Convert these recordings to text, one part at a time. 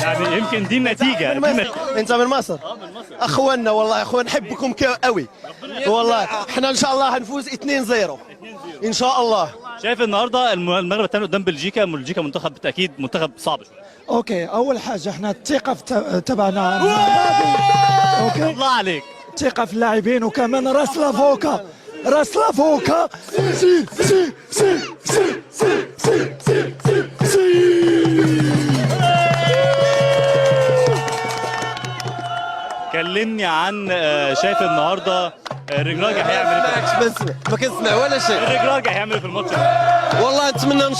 يعني يمكن دي النتيجه. انت من مصر؟ من مصر. اخواننا والله اخوان نحبكم قوي والله. احنا ان شاء الله هنفوز 2-0 ان شاء الله. شايف النهارده المغرب الثاني قدام بلجيكا منتخب بالتاكيد منتخب صعب شويه. اوكي، اول حاجه احنا الثقه تبعنا. اوكي الله عليك. ثقه في اللاعبين وكمان راس لافوكا سي سي سي سي سي سي سي سي سي. كلمني عن شايف النهارده الرجراجي هيعمل ايه؟ ما كنسمع ولا شيء. الرجراجي هيعمل ايه في الماتش؟ والله نتمنى ان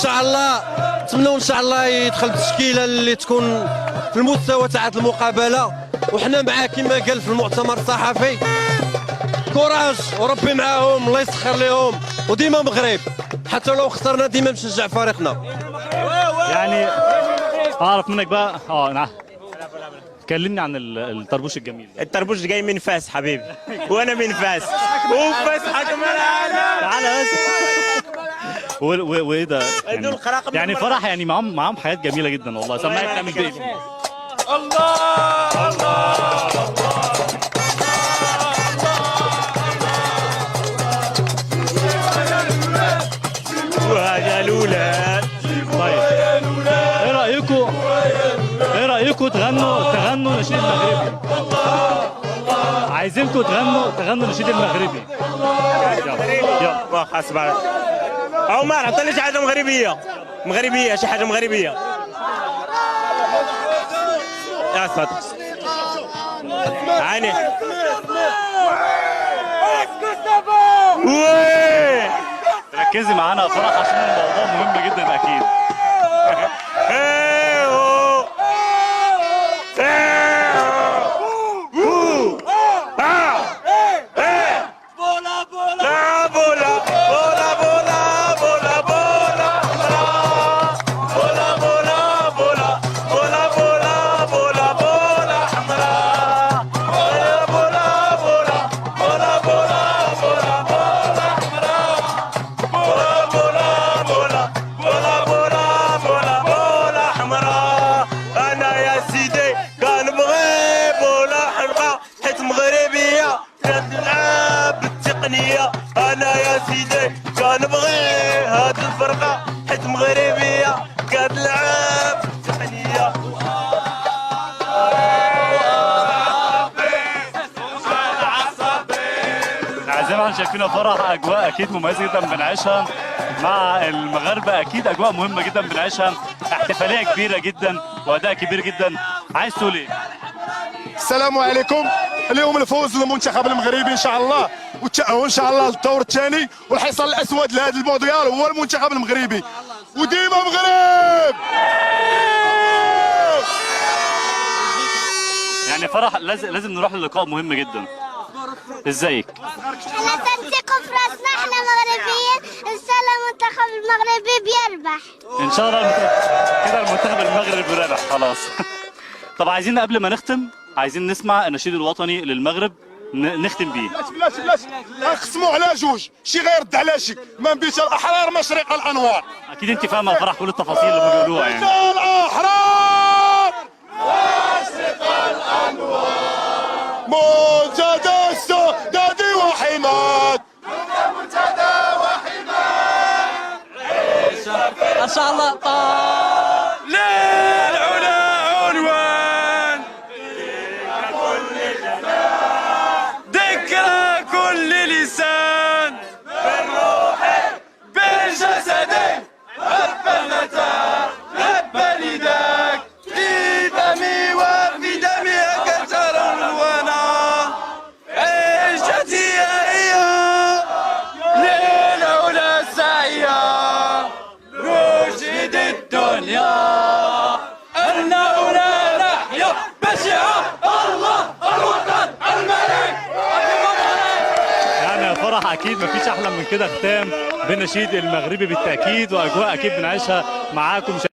شاء الله يدخل التشكيله اللي تكون في المستوى تاع المقابله، وحنا معاه كما قال في المؤتمر الصحفي. كوراج وربي معاهم، الله يسخر لهم، وديما مغرب حتى لو خسرنا ديما نشجع فريقنا. يعني اعرف منك بقى نعم. كلمني عن الطربوش الجميل. الطربوش جاي من فاس حبيبي، وانا من فاس وفاس حكم العالم. تعالى بس. وايه ده؟ يعني فرح، يعني معاهم حياه جميله جدا والله. سمعت تعمل بايه؟ الله وهذا الاولاد. طيب ايه رايكم تغنوا نشيد المغربي؟ عايزينكم تغنوا نشيد المغربي. يلا خلاص بعد او ما عطيني شي حاجه مغربيه شي حاجه مغربيه. يا صوت عيني ركزي معانا يا فرح عشان الموضوع مهم جدا اكيد. انا يا سيدي كنبغي هاد الفرقه حيت مغربيه كتلعب تقنيه. زي ما احنا شايفين فرح، اجواء اكيد مميزه جدا بنعيشها مع المغاربه، اكيد اجواء مهمه جدا بنعيشها، احتفاليه كبيره جدا واداء كبير جدا. عايز تقول ايه؟ السلام عليكم. اليوم الفوز للمنتخب المغربي ان شاء الله، والتأهل ان شاء الله للدور الثاني، والحصان الاسود لهذا المونديال هو المنتخب المغربي، وديما مغرب. يعني فرح لازم نروح للقاء مهم جدا. ازيك؟ احنا تنثقوا في راسنا، احنا مغربيين، ان شاء الله المنتخب المغربي بيربح. ان شاء الله كده المنتخب المغربي رابح خلاص. طب عايزين قبل ما نختم عايزين نسمع النشيد الوطني للمغرب نختم بيه. بلاش نقسموا على جوج، شي غيرد على شي. منبت الاحرار مشرق الانوار. اكيد انت فاهمه فرح كل التفاصيل اللي بيقولوها يعني. الاحرار مشرق الانوار منتدى السداد وحماد. ان شاء الله للعلا عنوان ذكرى كل لسان بالروح بالجسد هب المتاع هب لذاك في فمي وفي دمي كسر الوانا عيشتي هي للعلا سعيا نشهد الدنيا أنه لا نحيا بشعة الله الوطن الملك. يعني يا فرح اكيد مفيش احلى من كده ختام بنشيد المغربي بالتاكيد، واجواء اكيد بنعيشها معاكم.